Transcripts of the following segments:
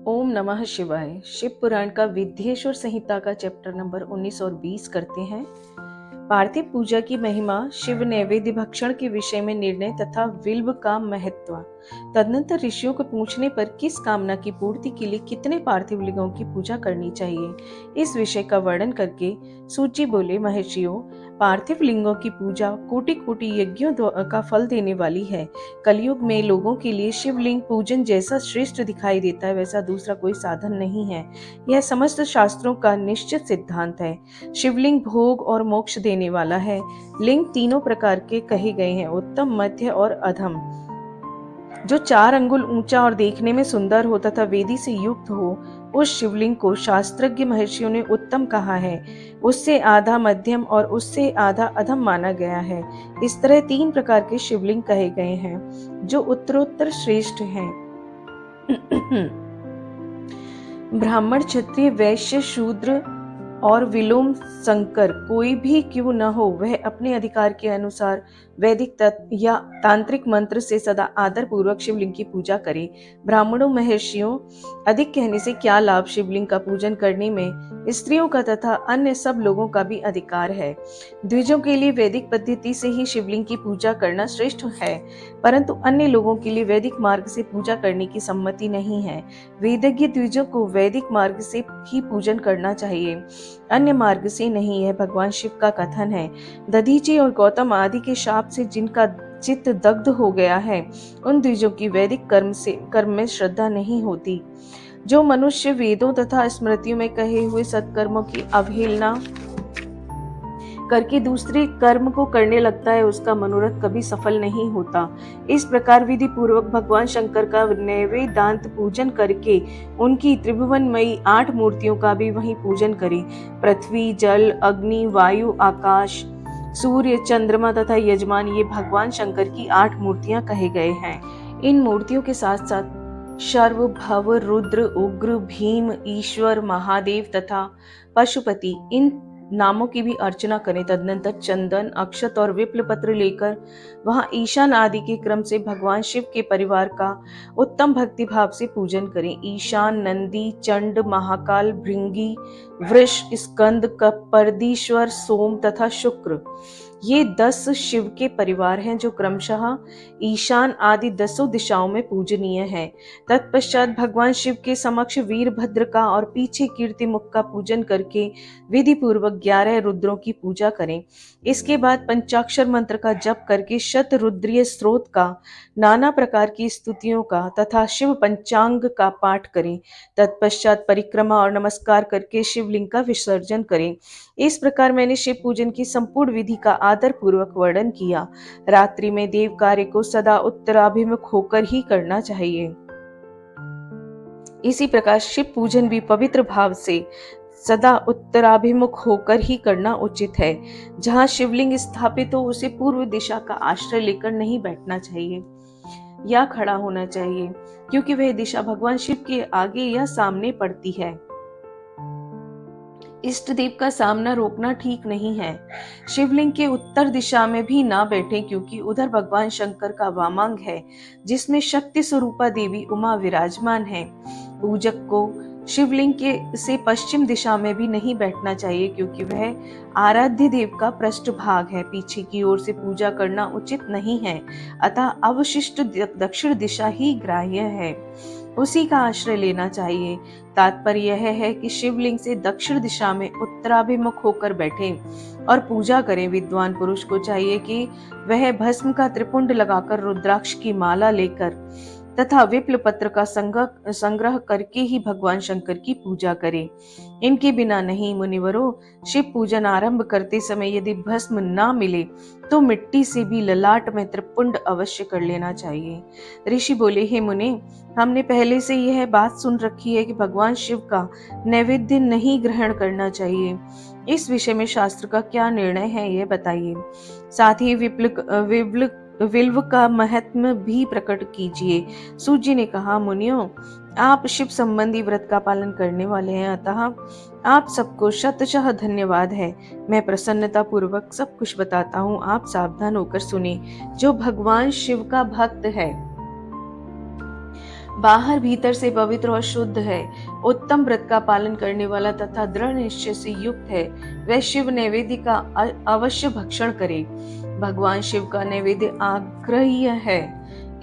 ओम नमः शिवाय। शिव पुराण का विद्येश्वर संहिता का चैप्टर नंबर 19 और 20 करते हैं। पार्थिव पूजा की महिमा, शिव नैवेद्य भक्षण के विषय में निर्णय तथा विल्व का महत्व। तदनंतर ऋषियों को पूछने पर किस कामना की पूर्ति के लिए कितने पार्थिव लिंगों की पूजा करनी चाहिए, इस विषय का वर्णन करके सूची बोले, महर्षियों, पार्थिव लिंगों की पूजा कोटि कोटि यज्ञों का फल देने वाली है। कलयुग में लोगों के लिए शिवलिंग पूजन जैसा श्रेष्ठ दिखाई देता है, वैसा दूसरा कोई साधन नहीं है। यह समस्त शास्त्रों का निश्चित सिद्धांत है। शिवलिंग भोग और मोक्ष देने वाला है। लिंग तीनों प्रकार के कहे गए हैं, उत्तम, मध्य और अधम। जो 4 अंगुल ऊंचा और देखने में सुंदर हो तथा वेदी से युक्त हो, उस शिवलिंग को शास्त्रज्ञ महर्षियों ने उत्तम कहा है। उससे आधा मध्यम और उससे आधा अधम माना गया है। इस तरह 3 प्रकार के शिवलिंग कहे गए हैं, जो उत्तरोत्तर श्रेष्ठ हैं। ब्राह्मण, क्षत्रिय, वैश्य, शूद्र और विलोम संकर कोई भी क्यों न हो, वह अपने अधिकार के अनुसार वैदिक तत्व या तांत्रिक मंत्र से सदा आदर पूर्वक शिवलिंग की पूजा करे। ब्राह्मणों, महर्षियों, अधिक कहने से क्या लाभ, शिवलिंग का पूजन करने में स्त्रियों का तथा अन्य सब लोगों का भी अधिकार है। द्विजों के लिए वैदिक पद्धति से ही शिवलिंग की पूजा करना श्रेष्ठ है, परंतु अन्य लोगों के लिए वैदिक मार्ग से पूजा करने की सम्मति नहीं है। वेदज्ञ द्विजों को वैदिक मार्ग से ही पूजन करना चाहिए, अन्य मार्ग से नहीं। है भगवान शिव का कथन है। दधीचि और गौतम आदि के शाप से जिनका चित्त दग्ध हो गया है, उन द्विजों की वैदिक कर्म में श्रद्धा नहीं होती। जो मनुष्य वेदों तथा स्मृतियों में कहे हुए सत्कर्मों की अवहेलना करके दूसरे कर्म को करने लगता है, उसका मनोरथ कभी सफल नहीं होता। इस प्रकार विधि पूर्वक भगवान शंकर का नैवेद्यांत पूजन करके उनकी त्रिभुवनमयी 8 मूर्तियों का भी वहीं पूजन करें। पृथ्वी, जल, अग्नि, वायु, आकाश, सूर्य, चंद्रमा तथा यजमान, ये भगवान शंकर की 8 मूर्तियां कहे गए हैं। इन मूर्तियों के साथ साथ शर्व, भव, रुद्र, उग्र, भीम, ईश्वर, महादेव तथा पशुपति, इन नामों की भी अर्चना करें। तदनंतर चंदन, अक्षत और विप्ल पत्र लेकर वहां ईशान आदि के क्रम से भगवान शिव के परिवार का उत्तम भक्ति भाव से पूजन करें। ईशान, नंदी, चंड, महाकाल, भृंगी, वृष, स्कंद, परदीश्वर, सोम तथा शुक्र, ये 10 शिव के परिवार हैं, जो क्रमशः ईशान आदि 10 दिशाओं में पूजनीय हैं। तत्पश्चात भगवान शिव के समक्ष वीरभद्र का और पीछे कीर्तिमुख का पूजन करके विधि पूर्वक 11 रुद्रों की पूजा करें। इसके बाद पंचाक्षर मंत्र का जप करके शतरुद्रीय स्त्रोत का, नाना प्रकार की स्तुतियों का तथा शिव पंचांग का पाठ करें। तत्पश्चात परिक्रमा और नमस्कार करके शिवलिंग का विसर्जन करें। इस प्रकार मैंने शिव पूजन की संपूर्ण विधि का आदर पूर्वक वर्णन किया। रात्रि में देव कार्य को सदा उत्तराभिमुख होकर ही करना चाहिए। इसी प्रकार शिव पूजन भी पवित्र भाव से सदा उत्तराभिमुख होकर ही करना उचित है। जहाँ शिवलिंग स्थापित हो, उसे पूर्व दिशा का आश्रय लेकर नहीं बैठना चाहिए या खड़ा होना चाहिए, क्योंकि वह दिशा भगवान शिव के आगे या सामने पड़ती है। इष्ट देव का सामना रोकना ठीक नहीं है। शिवलिंग के उत्तर दिशा में भी ना बैठे, क्योंकि उधर भगवान शंकर का वामांग है, जिसमें शक्ति स्वरूपा देवी उमा विराजमान है। पूजक को शिवलिंग के से पश्चिम दिशा में भी नहीं बैठना चाहिए, क्योंकि वह आराध्य देव का पृष्ठ भाग है। पीछे की ओर से पूजा करना उचित नहीं है, अतः अवशिष्ट दक्षिण दिशा ही ग्राह्य है, उसी का आश्रय लेना चाहिए। तात्पर्य यह है कि शिवलिंग से दक्षिण दिशा में उत्तराभिमुख होकर बैठें और पूजा करें। विद्वान पुरुष को चाहिए कि वह भस्म का त्रिपुंड लगाकर, रुद्राक्ष की माला लेकर तथा विप्ल पत्र का संग्रह करके ही भगवान शंकर की पूजा करें। इनके बिना नहीं। मुनिवरों, शिव पूजन आरंभ करते समय यदि भस्म ना मिले तो मिट्टी से भी ललाट में त्रिपुंड अवश्य कर लेना चाहिए। ऋषि बोले, हे मुने, हमने पहले से यह बात सुन रखी है कि भगवान शिव का नैवेद्य नहीं ग्रहण करना चाहिए। इस विषय में शास्त्र का क्या निर्णय है, यह बताइए। साथ ही विल्व का महत्व भी प्रकट कीजिए। सूत ने कहा, मुनियों, आप शिव संबंधी व्रत का पालन करने वाले हैं, अतः आप सबको शतशः धन्यवाद है। मैं प्रसन्नता पूर्वक सब कुछ बताता हूँ, आप सावधान होकर सुने। जो भगवान शिव का भक्त है, बाहर भीतर से पवित्र और शुद्ध है, उत्तम व्रत का पालन करने वाला तथा दृढ़ निश्चय से युक्त है, वह शिव नैवेद्य का अवश्य भक्षण करे। भगवान शिव का नैवेद्य आग्रह्य है,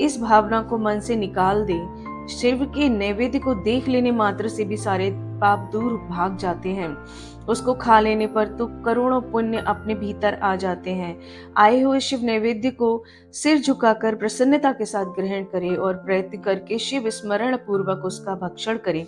इस भावना को मन से निकाल दे। शिव के नैवेद्य को देख लेने मात्र से भी सारे पाप दूर भाग जाते हैं। उसको खा लेने पर तो करोड़ों पुण्य अपने भीतर आ जाते हैं। आए हुए शिव नैवेद्य को सिर झुकाकर प्रसन्नता के साथ ग्रहण करे और प्रयत्न करके शिव स्मरण पूर्वक उसका भक्षण करे।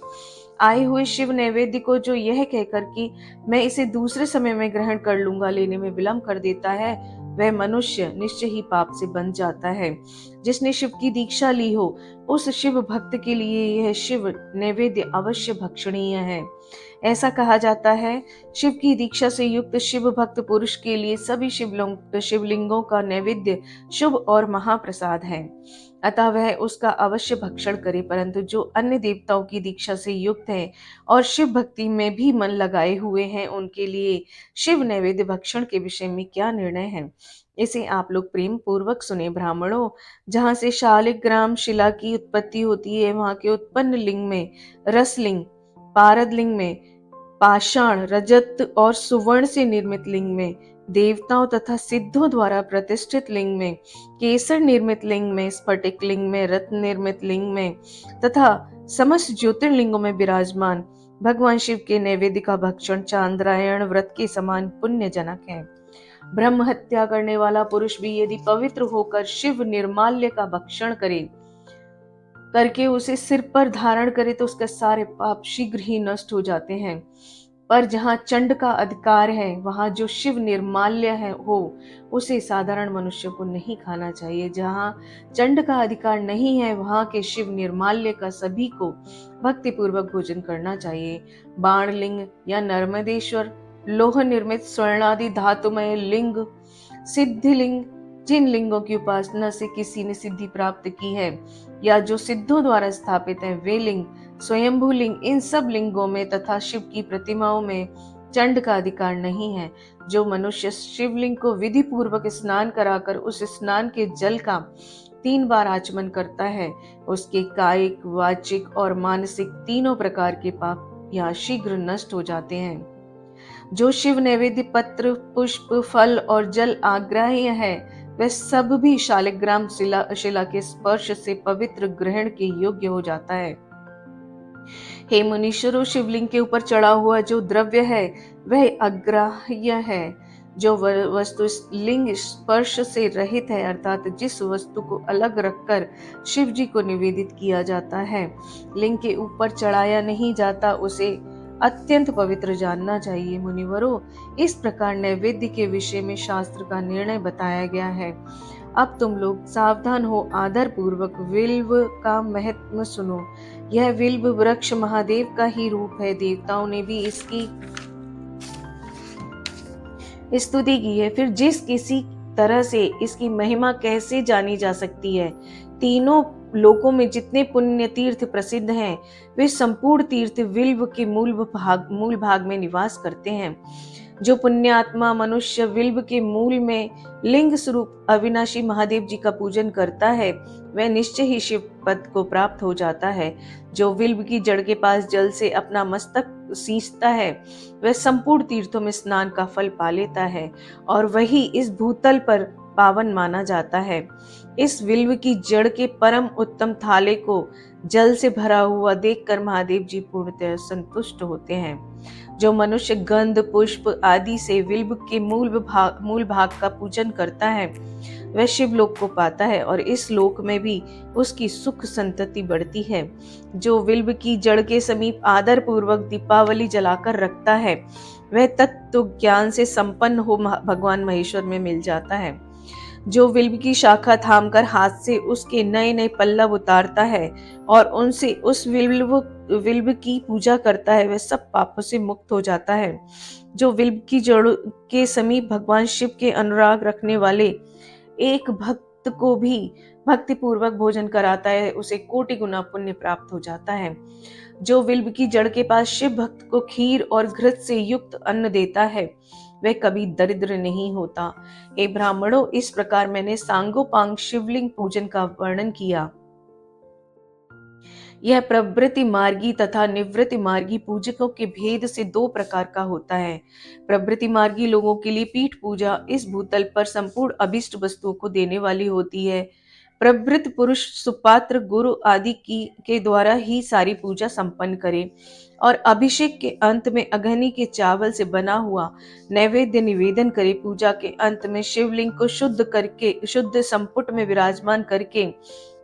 आए हुए शिव नैवेद्य को जो यह कहकर कि मैं इसे दूसरे समय में ग्रहण कर लूंगा लेने में विलंब कर देता है, वह मनुष्य निश्चय ही पाप से बंध जाता है। जिसने शिव की दीक्षा ली हो, उस शिव भक्त के लिए यह शिव नैवेद्य अवश्य भक्षणीय है। ऐसा कहा जाता है, शिव की दीक्षा से युक्त शिव भक्त पुरुष के लिए सभी शिवलिंगों का नैवेद्य शुभ और महाप्रसाद है, अतः वह उसका अवश्य भक्षण करे। परंतु जो अन्य देवताओं की दीक्षा से युक्त हैं और शिव भक्ति में भी मन लगाए हुए हैं, उनके लिए शिव नैवेद्य भक्षण के विषय में क्या निर्णय है, इसे आप लोग प्रेम पूर्वक सुने। ब्राह्मणों, जहाँ से शालिग्राम शिला की उत्पत्ति होती है, वहां के उत्पन्न लिंग में रसलिंग, पारद लिंग में पाषाण, रजत और सुवर्ण से निर्मित लिंग में देवताओं तथा सिद्धों द्वारा प्रतिष्ठित लिंग में, केसर निर्मित लिंग में, स्फटिक लिंग में, रत्न निर्मित लिंग में तथा समस्त ज्योतिर्लिंगों में विराजमान भगवान शिव के नैवेद्य का भक्षण चांद्रायण व्रत के समान पुण्यजनक है। ब्रह्म हत्या करने वाला पुरुष भी यदि पवित्र होकर शिव निर्माल्य का भक्षण करे करके उसे सिर पर धारण करे तो उसके सारे पाप शीघ्र ही नष्ट हो जाते हैं। पर जहाँ चंड का अधिकार है, वहां जो शिव निर्माल्य है हो, उसे साधारण मनुष्य को नहीं खाना चाहिए। जहाँ चंड का अधिकार नहीं है, वहां के शिव निर्माल्य का सभी को भक्ति पूर्वक भोजन करना चाहिए। बाणलिंग या नर्मदेश्वर, लोह निर्मित स्वर्णादि धातुमय लिंग, सिद्धिलिंग, जिन लिंगों की उपासना से किसी ने सिद्धि प्राप्त की है या जो सिद्धों द्वारा स्थापित है, वे लिंग, स्वयंभू लिंग, इन सब लिंगों में तथा शिव की प्रतिमाओं में चंड का अधिकार नहीं है। जो मनुष्य शिवलिंग को विधि पूर्वक स्नान कराकर उस स्नान के जल का 3 बार आचमन करता है, उसके कायिक, वाचिक और मानसिक तीनों प्रकार के पाप यहाँ शीघ्र नष्ट हो जाते हैं। जो शिव नैवेद्य पत्र, पुष्प, फल और जल आग्राह्य है, वह सब भी शालिग्राम शिला के स्पर्श से पवित्र ग्रहण के योग्य हो जाता है। हे मुनीश्वरों, शिवलिंग के ऊपर चढ़ा हुआ जो द्रव्य है वह अग्राह्य है। जो वस्तु लिंग स्पर्श से रहित है, अर्थात जिस वस्तु को अलग रखकर शिव जी को निवेदित किया जाता है, लिंग के ऊपर चढ़ाया नहीं जाता, उसे अत्यंत पवित्र जानना चाहिए। मुनिवरों, इस प्रकार नैवेद्य के विषय में शास्त्र का निर्णय बताया गया है। अब तुम लोग सावधान हो, आदर पूर्वक विल्व का महत्व सुनो। यह विल्व वृक्ष महादेव का ही रूप है। देवताओं ने भी इसकी स्तुति की है। फिर जिस किसी तरह से इसकी महिमा कैसे जानी जा सकती है? तीनों लोकों में जितने पुण्य तीर्थ प्रसिद्ध हैं, वे संपूर्ण तीर्थ विल्व के मूल भाग में निवास करते हैं। जो पुण्यात्मा मनुष्य विल्व के मूल में लिंग स्वरूप अविनाशी महादेव जी का पूजन करता है, वह निश्चय ही शिव पद को प्राप्त हो जाता है। जो विल्व की जड़ के पास जल से अपना मस्तक सींचता है, वह संपूर्ण तीर्थों में स्नान का फल पा लेता है और वही इस भूतल पर पावन माना जाता है। इस विल्व की जड़ के परम उत्तम थाले को जल से भरा हुआ देखकर महादेव जी पूर्णतः संतुष्ट होते हैं। जो मनुष्य गंध, पुष्प आदि से विल्व के मूल भाग का पूजन करता है, वह शिव लोक को पाता है और इस लोक में भी उसकी सुख संतति बढ़ती है। जो विल्व की जड़ के समीप आदर पूर्वक दीपावली जलाकर रखता है, वह तत्व ज्ञान से संपन्न हो भगवान महेश्वर में मिल जाता है। जो विल्व की शाखा थामकर हाथ से उसके नए नए पल्लव उतारता है और उनसे उस विल्व की पूजा करता है, वह सब पापों से मुक्त हो जाता है। जो विल्व की जड़ के समीप भगवान शिव के अनुराग रखने वाले एक भक्त को भी भक्ति पूर्वक भोजन कराता है, उसे कोटि गुना पुण्य प्राप्त हो जाता है। जो विल्व की जड़ के पास शिव भक्त को खीर और घृत से युक्त अन्न देता है, वह कभी दरिद्र नहीं होता। हे ब्राह्मणों, इस प्रकार मैंने सांगोपांग शिवलिंग पूजन का वर्णन किया। यह प्रवृत्ति मार्गी तथा निवृत्ति मार्गी पूजकों के भेद से दो प्रकार का होता है। प्रवृत्ति मार्गी लोगों के लिए पीठ पूजा इस भूतल पर संपूर्ण अभिष्ट वस्तुओं को देने वाली होती है। प्रवृत्त पुरुष सुपात्र गुरु आदि की के द्वारा ही सारी पूजा संपन्न करे और अभिषेक के अंत में अग्नि के चावल से बना हुआ नैवेद्य निवेदन करे। पूजा के अंत में शिवलिंग को शुद्ध करके शुद्ध संपुट में विराजमान करके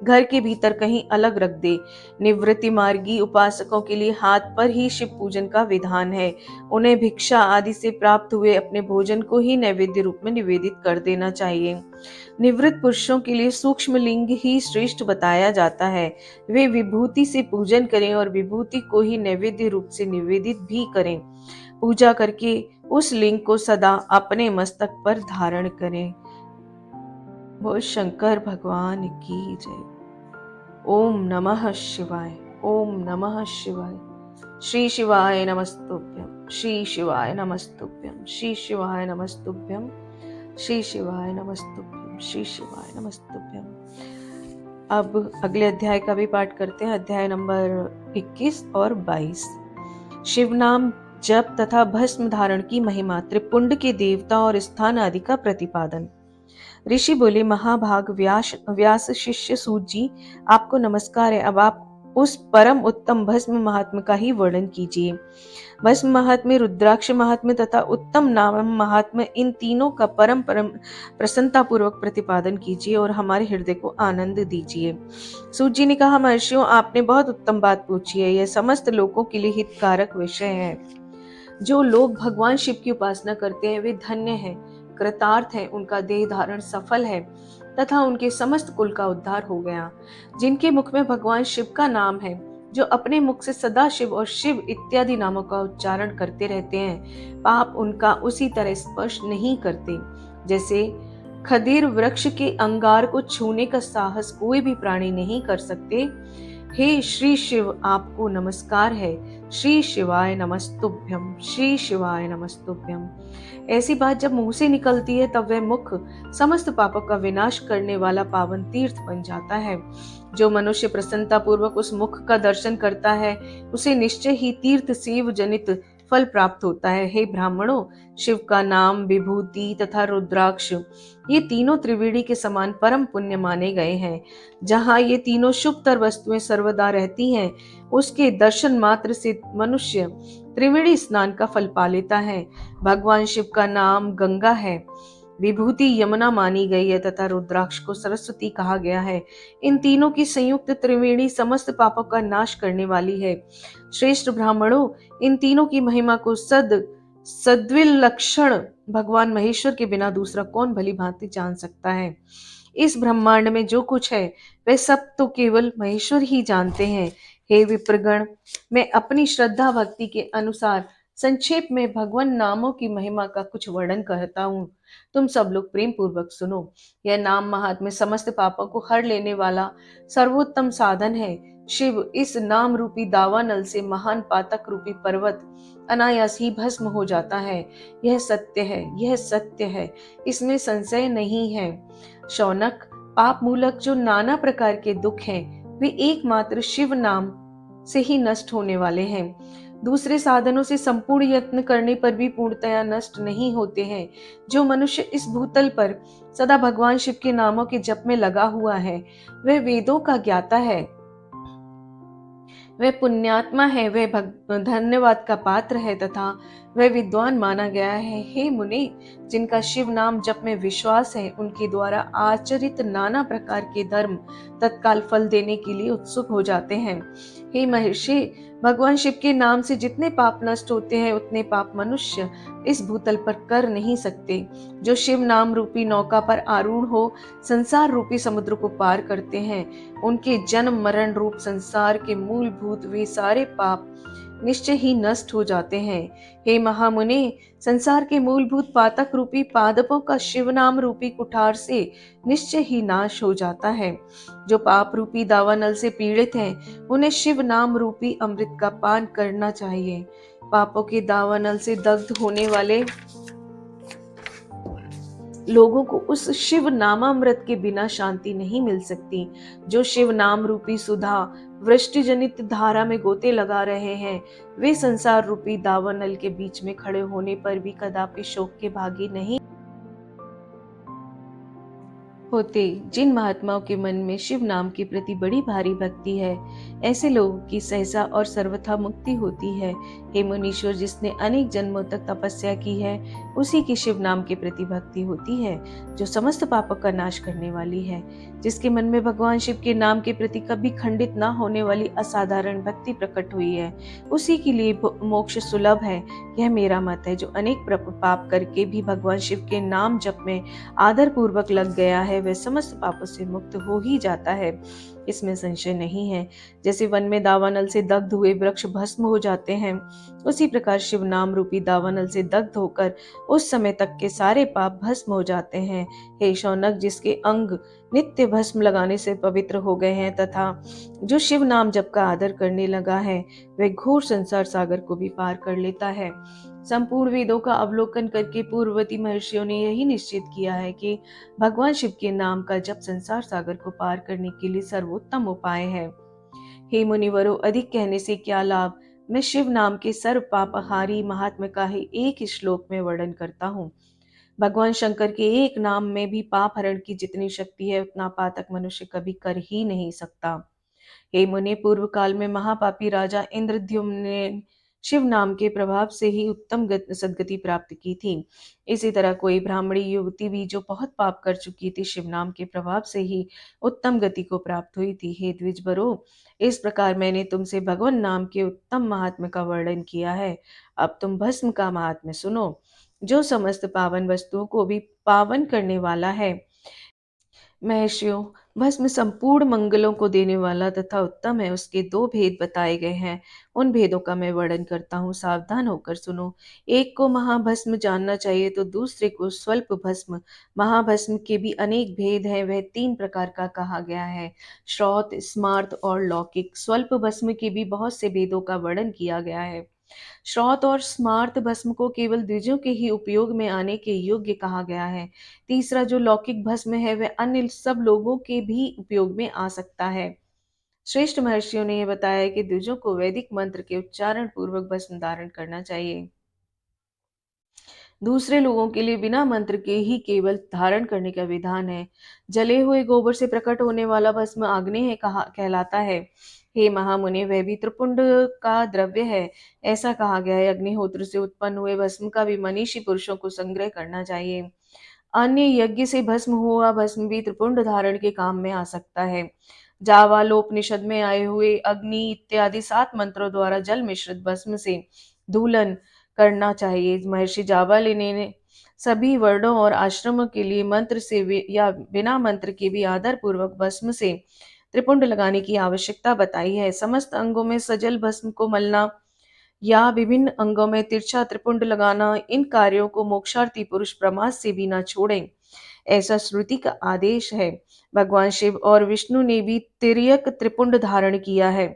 घर के भीतर कहीं अलग रख दे। निवृत्ति मार्गी उपासकों के लिए हाथ पर ही शिव पूजन का विधान है। उन्हें भिक्षा आदि से प्राप्त हुए अपने भोजन को ही नैवेद्य रूप में निवेदित कर देना चाहिए। निवृत्त पुरुषों के लिए सूक्ष्म लिंग ही श्रेष्ठ बताया जाता है। वे विभूति से पूजन करें और विभूति को ही नैवेद्य रूप से निवेदित भी करें। पूजा करके उस लिंग को सदा अपने मस्तक पर धारण करें। बोल शंकर भगवान की जय। ओम नमः शिवाय। ओम नमः शिवाय। श्री शिवाय नमस्तुभ्यं। श्री शिवाय नमस्तुभ्यं। श्री शिवाय नमस्तुभ्यं। श्री शिवाय नमस्तुभ्यं। श्री शिवाय नमस्तुभ्यं। अब अगले अध्याय का भी पाठ करते हैं। अध्याय नंबर 21 और 22। शिव नाम जप तथा भस्म धारण की महिमा, त्रिपुंड के देवता और स्थान आदि का प्रतिपादन। ऋषि बोले, महाभाग व्यास शिष्य सूत जी, आपको नमस्कार है। अब आप उस परम उत्तम भस्म महात्म्य का ही वर्णन कीजिए। भस्म महात्म्य, रुद्राक्ष महात्म्य तथा उत्तम नाम महात्म्य, इन तीनों का परम प्रसन्नता पूर्वक प्रतिपादन कीजिए और हमारे हृदय को आनंद दीजिए। सूत जी ने कहा, महर्षियों, आपने बहुत उत्तम बात पूछी है। यह समस्त लोगों के लिए हितकारक विषय है। जो लोग भगवान शिव की उपासना करते हैं वे धन्य हैं, कृतार्थ हैं, उनका देह धारण सफल है तथा उनके समस्त कुल का उद्धार हो गया। जिनके मुख में भगवान शिव का नाम है, जो अपने मुख से सदा शिव और शिव इत्यादि नामों का उच्चारण करते रहते हैं, पाप उनका उसी तरह स्पर्श नहीं करते जैसे खदीर वृक्ष के अंगार को छूने का साहस कोई भी प्राणी नहीं कर सकते। हे श्री शिव, आपको नमस्कार है। श्री शिवाय नमस्तुभ्यम। श्री शिवाय नमस्तुभ्यम। ऐसी बात जब मुंह से निकलती है तब वह मुख समस्त पापों का विनाश करने वाला पावन तीर्थ बन जाता है। जो मनुष्य प्रसन्नता पूर्वक उस मुख का दर्शन करता है, उसे निश्चय ही तीर्थ सेव जनित फल प्राप्त होता है। हे ब्राह्मणों, शिव का नाम, विभूति तथा रुद्राक्ष, ये तीनों त्रिवेणी के समान परम पुण्य माने गए हैं। जहाँ ये तीनों शुभतर वस्तुएं सर्वदा रहती हैं, उसके दर्शन मात्र से मनुष्य त्रिवेणी स्नान का फल पा लेता है। भगवान शिव का नाम गंगा है, विभूति यमुना मानी गई है तथा रुद्राक्ष को सरस्वती कहा गया है। इन तीनों की संयुक्त त्रिवेणी समस्त पापों का नाश करने वाली है। श्रेष्ठ ब्राह्मणों, इन तीनों की महिमा को सद्विलक्षण भगवान महेश्वर के बिना दूसरा कौन भली भांति जान सकता है। इस ब्रह्मांड में जो कुछ है वह सब तो केवल महेश्वर ही जानते हैं। हे विप्रगण, मैं अपनी श्रद्धा भक्ति के अनुसार संक्षेप में भगवान नामों की महिमा का कुछ वर्णन करता हूँ। तुम सब लोग प्रेम पूर्वक सुनो। यह नाम महात्म्य समस्त पापों को हर लेने वाला सर्वोत्तम साधन है। शिव इस नाम रूपी दावानल से महान पातक रूपी पर्वत अनायास ही भस्म हो जाता है। यह सत्य है, यह सत्य है, इसमें संशय नहीं है। शौनक, पाप मूलक जो नाना प्रकार के दुख हैं, वे एकमात्र शिव नाम से ही नष्ट होने वाले हैं। दूसरे साधनों से संपूर्ण यत्न करने पर भी पूर्णतया नष्ट नहीं होते हैं। जो मनुष्य इस भूतल पर सदा भगवान शिव के नामों के जप में लगा हुआ है, वह वेदों का ज्ञाता है, वह पुण्यात्मा है, वह धन्यवाद का पात्र है तथा वह विद्वान माना गया है। हे मुनि, जिनका शिव नाम जप में विश्वास है, उनके द्वारा आचरित नाना प्रकार के धर्म तत्काल फल देने के लिए उत्सुक हो जाते हैं। हे महर्षि, भगवान शिव के नाम से जितने पाप नष्ट होते हैं, उतने पाप मनुष्य इस भूतल पर कर नहीं सकते। जो शिव नाम रूपी नौका पर आरूढ़ हो संसार रूपी समुद्र को पार करते हैं, उनके जन्म मरण रूप संसार के मूलभूत वे सारे पाप निश्चय ही नष्ट हो जाते हैं। हे महामुने, संसार के मूलभूत पातक रूपी पादपों का शिव नाम रूपी कुठार से निश्चय ही नाश हो जाता है। जो पाप रूपी दावानल से पीड़ित हैं, उन्हें शिव नाम रूपी अमृत का पान करना चाहिए। पापों के दावानल से दग्ध होने वाले लोगों को उस शिव नामामृत के बिना शांति नहीं मिल सकती। जो शिव नाम रूपी सुधा वृष्टि जनित धारा में गोते लगा रहे हैं, वे संसार रूपी दावानल के बीच में खड़े होने पर भी कदापि शोक के भागी नहीं होते। जिन महात्माओं के मन में शिव नाम के प्रति बड़ी भारी भक्ति है, ऐसे लोगों की सहसा और सर्वथा मुक्ति होती है। हे मुनीश्वर, जिसने अनेक जन्मों तक तपस्या की है, उसी की शिव नाम के प्रति भक्ति होती है, जो समस्त पापों का नाश करने वाली है। जिसके मन में भगवान शिव के नाम के प्रति कभी खंडित न होने वाली असाधारण भक्ति प्रकट हुई है, उसी के लिए मोक्ष सुलभ है। यह मेरा मत है। जो अनेक पाप करके भी भगवान शिव के नाम जप में आदर पूर्वक लग गया है, वह समस्त पापों से मुक्त हो ही जाता है, इसमें संशय नहीं है। जैसे वन में दावानल से दग्ध हुए वृक्ष भस्म हो जाते हैं, उसी प्रकार शिव नाम रूपी दावानल से दग्ध होकर उस समय तक के सारे पाप भस्म हो जाते हैं। हे शौनक, जिसके अंग नित्य भस्म लगाने से पवित्र हो गए हैं तथा जो शिव नाम जप का आदर करने लगा है, वह घोर संसार सागर को भी पार कर लेता है। संपूर्ण वेदों का अवलोकन करके पूर्ववर्ती महर्षियों ने यही निश्चित किया है कि भगवान शिव के नाम का जप संसार सागर को पार करने के लिए सर्वोत्तम उपाय है। हे मुनिवरों, अधिक कहने से क्या लाभ। मैं शिव नाम के सर्व पापहारी महात्मा का ही एक ही श्लोक में वर्णन करता हूँ। भगवान शंकर के एक नाम में भी पाप हरण की जितनी शक्ति है, उतना पातक मनुष्य कभी कर ही नहीं सकता। हे मुने, पूर्व काल में महापापी राजा इंद्रद्युम्न ने शिव नाम के प्रभाव से ही उत्तम सदगति प्राप्त की थी। इसी तरह कोई ब्राह्मणी युवती भी जो बहुत पाप कर चुकी थी, शिव नाम के प्रभाव से ही उत्तम गति को प्राप्त हुई थी। हे द्विजवरों, इस प्रकार मैंने तुमसे भगवान नाम के उत्तम महात्म्य का वर्णन किया है। अब तुम भस्म का महात्म्य सुनो, जो समस्त पावन वस्तुओं को भी पावन करने वाला है। महर्षियों, भस्म संपूर्ण मंगलों को देने वाला तथा उत्तम है। उसके दो भेद बताए गए हैं, उन भेदों का मैं वर्णन करता हूँ, सावधान होकर सुनो। एक को महाभस्म जानना चाहिए तो दूसरे को स्वल्प भस्म। महाभस्म के भी अनेक भेद हैं, वह तीन प्रकार का कहा गया है, श्रौत, स्मार्त और लौकिक। स्वल्प भस्म के भी बहुत से भेदों का वर्णन किया गया है। श्रौत और स्मार्त भस्म को केवल द्विजों के ही उपयोग में आने के योग्य कहा गया है। तीसरा जो लौकिक भस्म है, वह अन्य सब लोगों के भी उपयोग में आ सकता है। श्रेष्ठ महर्षियों ने यह बताया है कि द्विजों को वैदिक मंत्र के उच्चारण पूर्वक भस्म धारण करना चाहिए। दूसरे लोगों के लिए बिना मंत्र के ही केवल धारण करने का विधान है। जले हुए गोबर से प्रकट होने वाला भस्म आग्नेय कहा कहलाता है। हे महामुनि, वह भी त्रिपुंड का द्रव्य है। ऐसा कहा गया है, अग्निहोत्र से उत्पन्न हुए भस्म का भी मनीषी पुरुषों को संग्रह करना चाहिए। अन्य यज्ञ से भस्म हुआ भस्म भी त्रिपुंड धारण के काम में आ सकता है। जावालोपनिषद में आए हुए अग्नि इत्यादि 7 मंत्रों द्वारा जल मिश्रित भस्म से धूलन करना चाहिए। महर्षि जाबालिनी ने सभी वर्णों और आश्रमों के लिए मंत्र से या बिना मंत्र के भी आदर पूर्वक भस्म से त्रिपुंड लगाने की आवश्यकता बताई है। समस्त अंगों में सजल भस्म को मलना या विभिन्न अंगों में तिरछा त्रिपुंड लगाना, इन कार्यों को मोक्षार्थी पुरुष प्रमाद से भी न छोड़ें, ऐसा श्रुति का आदेश है। भगवान शिव और विष्णु ने भी तिर्यक त्रिपुंड धारण किया है।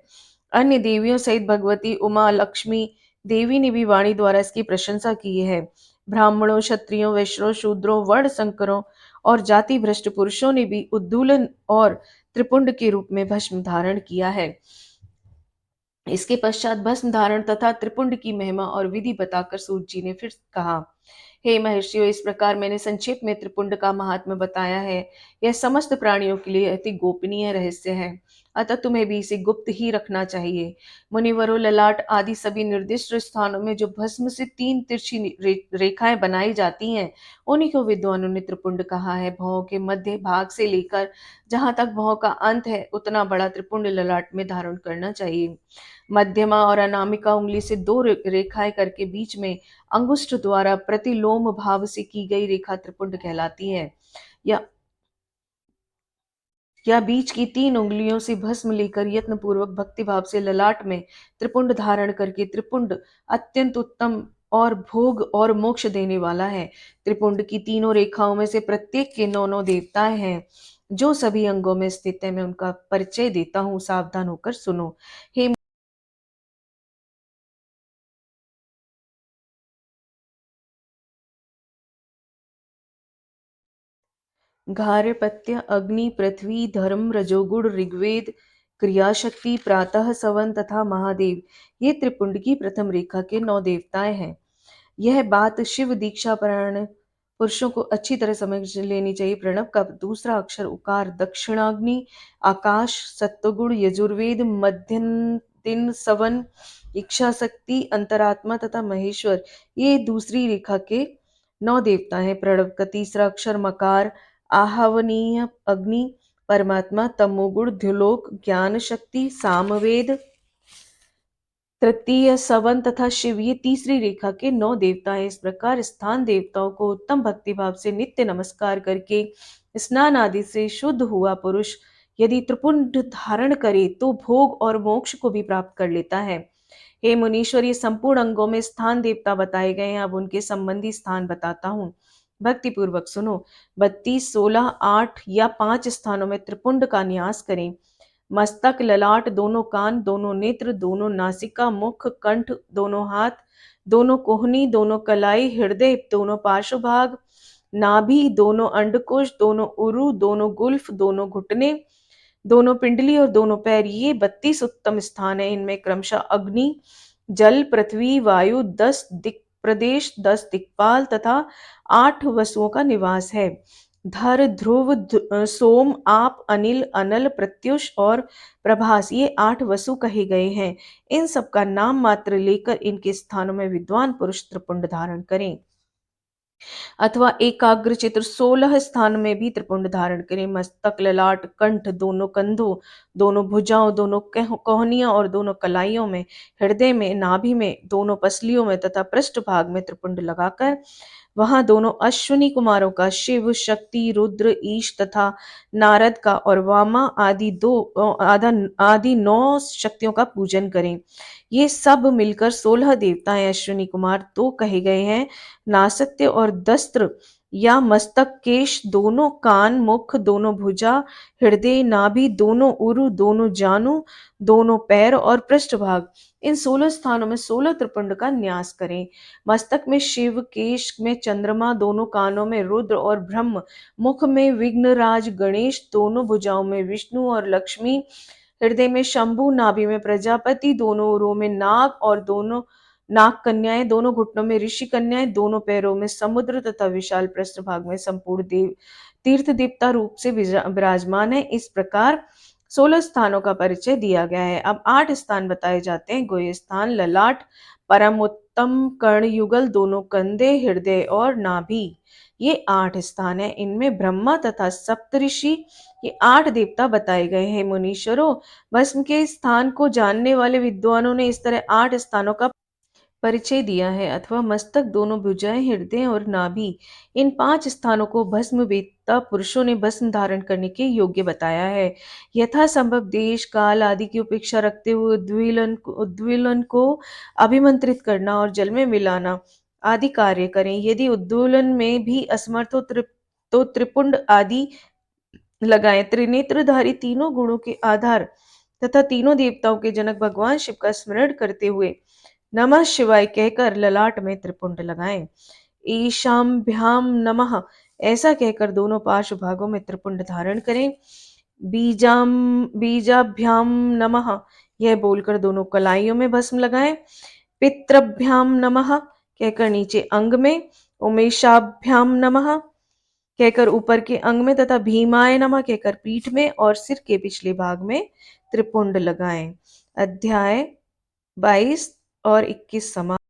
अन्य देवियों सहित भगवती उमा लक्ष्मी देवी ने भी वाणी द्वारा इसकी प्रशंसा की है। ब्राह्मणों, क्षत्रियों, वैश्यों, शूद्रों, वर्ण संकरों और जाति भ्रष्ट पुरुषों ने भी उद्दूलन और त्रिपुंड के रूप में भस्म धारण किया है। इसके पश्चात भस्म धारण तथा त्रिपुंड की महिमा और विधि बताकर सूत जी ने फिर कहा, हे महर्षियों, इस प्रकार मैंने संक्षेप में त्रिपुंड का महात्म्य बताया है। यह समस्त प्राणियों के लिए अति गोपनीय रहस्य है, अतः तुम्हें भी इसे गुप्त ही रखना चाहिए। मुनिवरों, ललाट आदि सभी निर्दिष्ट स्थानों में जो भस्म से 3 तिरछी रेखाएं बनाई जाती हैं, उन्हीं को विद्वानों ने त्रिपुंड कहा है। भौं के मध्य भाग से लेकर जहां तक भौं का अंत है, उतना बड़ा त्रिपुंड ललाट में धारण करना चाहिए। मध्यमा और अनामिका उंगली से 2 रेखाएं करके बीच में अंगुष्ठ द्वारा प्रतिलोम भाव से की गई रेखा त्रिपुंड कहलाती है। या बीच की 3 उंगलियों से भस्म लेकर यत्न पूर्वक भक्ति भाव से ललाट में त्रिपुंड धारण करके त्रिपुंड अत्यंत उत्तम और भोग और मोक्ष देने वाला है। त्रिपुंड की तीनों रेखाओं में से प्रत्येक के 9 देवताएं हैं, जो सभी अंगों में स्थित है। मैं उनका परिचय देता हूँ, सावधान होकर सुनो। हे घार्यपत्य, अग्नि, पृथ्वी, धर्म, रजोगुण, ऋग्वेद, क्रियाशक्ति, प्रातः सवन तथा महादेव, ये त्रिपुंड की प्रथम रेखा के 9 देवताएं हैं। यह बात शिव दीक्षा परायण पुरुषों को अच्छी तरह समझ लेनी चाहिए। प्रणव का दूसरा अक्षर उकार, दक्षिणाग्नि, आकाश, सत्वगुण, यजुर्वेद, मध्यंतिन, सवन, इच्छा शक्ति, अंतरात्मा तथा महेश्वर, ये दूसरी रेखा के 9 देवता हैं। प्रणव का तीसरा अक्षर मकार, आहवनीय, अग्नि, परमात्मा, तमोगुण, द्युलोक, ज्ञान शक्ति, सामवेद, तृतीय सवन तथा शिव, ये तीसरी रेखा के 9 देवता हैं। इस प्रकार स्थान देवताओं को उत्तम भक्तिभाव से नित्य नमस्कार करके स्नान आदि से शुद्ध हुआ पुरुष यदि त्रिपुंड धारण करे तो भोग और मोक्ष को भी प्राप्त कर लेता है। हे मुनीश्वर, ये संपूर्ण अंगों में स्थान देवता बताए गए हैं। अब उनके संबंधी स्थान बताता हूँ, भक्ति पूर्वक सुनो। 32, 16, 8 या 5 स्थानों में त्रिपुंड का न्यास करें। मस्तक, ललाट, दोनों कान, दोनों नेत्र, दोनों नासिका, मुख, कंठ, दोनों हाथ, दोनों कोहनी, दोनों कलाई, हृदय, दोनों पार्श्व भाग, नाभि, दोनों अंडकोश, दोनों उरु, दोनों गुल्फ, दोनों घुटने, दोनों पिंडली और दोनों पैर, ये 32 उत्तम स्थान है। इनमें क्रमशः अग्नि, जल, पृथ्वी, वायु, 10 दिक् प्रदेश, 10 दिक्पाल तथा 8 वसुओं का निवास है। धर, ध्रुव, सोम, आप, अनिल, अनल, प्रत्युष और प्रभास, ये 8 वसु कहे गए हैं। इन सब का नाम मात्र लेकर इनके स्थानों में विद्वान पुरुष त्रिपुंड धारण करें अथवा एकाग्र चित्र 16 स्थान में भी त्रिपुंड धारण करें। मस्तक, ललाट, कंठ, दोनों कंधों, दोनों भुजाओं, दोनों कोहनियों और दोनों कलाइयों में, हृदय में, नाभि में, दोनों पसलियों में तथा पृष्ठ भाग में त्रिपुंड लगाकर वहां दोनों अश्विनी कुमारों का, शिव, शक्ति, रुद्र, ईश तथा नारद का और वामा आदि 9 शक्तियों का पूजन करें। ये सब मिलकर 16 देवताएं अश्विनी कुमार तो कहे गए हैं। नासत्य और दस्त्र या मस्तक, केश, दोनों कान, मुख, दोनों भुजा, हृदय, नाभि, दोनों उरु, दोनों जानु, दोनों पैर और पृष्ठभाग, इन 16 स्थानों में 16 त्रिपुंड का न्यास करें। मस्तक में शिव, केश में चंद्रमा, दोनों कानों में रुद्र और ब्रह्म, मुख में विघ्नराज गणेश, दोनों भुजाओं में विष्णु और लक्ष्मी, हृदय में शंभु, नाभि में प्रजापति, दोनों उरों में नाग और दोनों नाग कन्याएं, दोनों घुटनों में ऋषि कन्याएं, दोनों पैरों में समुद्र तथा विशाल पृष्ठ भाग में संपूर्ण देव तीर्थ देवता रूप से विराजमान है। इस प्रकार 16 स्थानों का परिचय दिया गया है। अब 8 स्थान बताए जाते हैं। गोय स्थान, ललाट, परम उत्तम, कर्ण युगल, दोनों कंधे, हृदय और नाभि, ये 8 स्थान है। इनमें ब्रह्मा तथा सप्तऋषि, ये 8 देवता बताए गए हैं। मुनीश्वरों, भस्म के स्थान को जानने वाले विद्वानों ने इस तरह 8 स्थानों का परिचय दिया है। अथवा मस्तक, दोनों भुजाएं, हृदय और नाभि, इन 5 स्थानों को भस्म वेत्ता पुरुषों ने भस्म धारण करने के योग्य बताया है। यथा संभव देश काल आदि की उपेक्षा रखते हुए उद्वेलन को अभिमंत्रित करना और जल में मिलाना आदि कार्य करें। यदि उद्वेलन में भी असमर्थ हो तो त्रिपुंड आदि लगाएं। त्रिनेत्रधारी तीनों गुणों के आधार तथा तीनों देवताओं के जनक भगवान शिव का स्मरण करते हुए नमः शिवाय कहकर ललाट में त्रिपुंड लगाएं। ईशाभ्याम नमः ऐसा कहकर दोनों पार्श्व भागों में त्रिपुंड धारण करें। बीजाभ्याम नमः यह बोलकर दोनों कलाइयों में भस्म लगाएं। पितृभ्याम नमः कहकर नीचे अंग में, उमेशाभ्याम नमः कहकर ऊपर के अंग में तथा भीमाय नमः कहकर पीठ में और सिर के पिछले भाग में त्रिपुंड लगाएं। अध्याय 22 और 21 समाप्त।